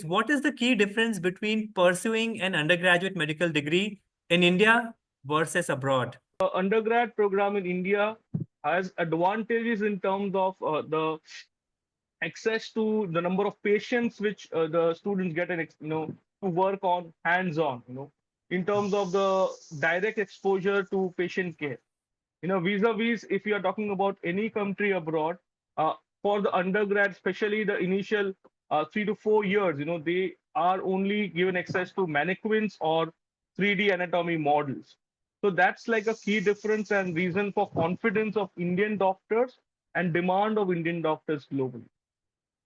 What is the key difference between pursuing an undergraduate medical degree in India versus abroad? Undergrad program in India has advantages in terms of the access to the number of patients which the students get and to work on hands-on, in terms of the direct exposure to patient care. Vis-a-vis, if you are talking about any country abroad, uh, for the undergrad, especially the initial 3 to 4 years, they are only given access to mannequins or 3D anatomy models. So that's like a key difference and reason for confidence of Indian doctors and demand of Indian doctors globally.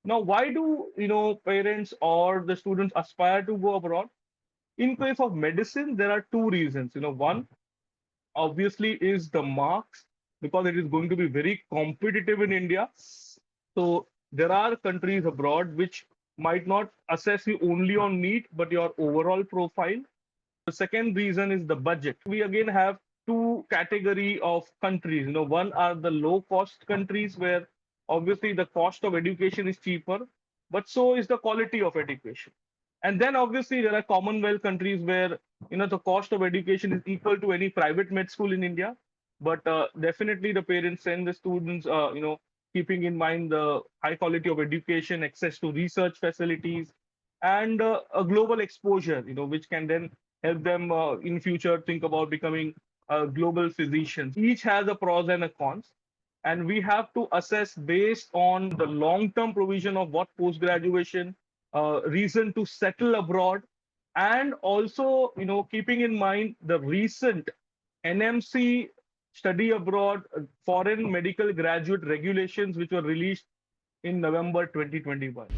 Now, why do parents or the students aspire to go abroad? In case of medicine, there are two reasons. One obviously is the marks because it is going to be very competitive in India. So there are countries abroad which might not assess you only on NEET, but your overall profile. The second reason is the budget. We again have two category of countries. One are the low cost countries where obviously the cost of education is cheaper, but so is the quality of education. And then obviously there are Commonwealth countries where the cost of education is equal to any private med school in India. But definitely the parents send the students, keeping in mind the high quality of education, access to research facilities, and a global exposure, which can then help them in future think about becoming global physicians. Each has a pros and a cons, and we have to assess based on the long-term provision of what post-graduation reason to settle abroad, and also keeping in mind the recent NMC study abroad foreign medical graduate regulations which were released in November 2021.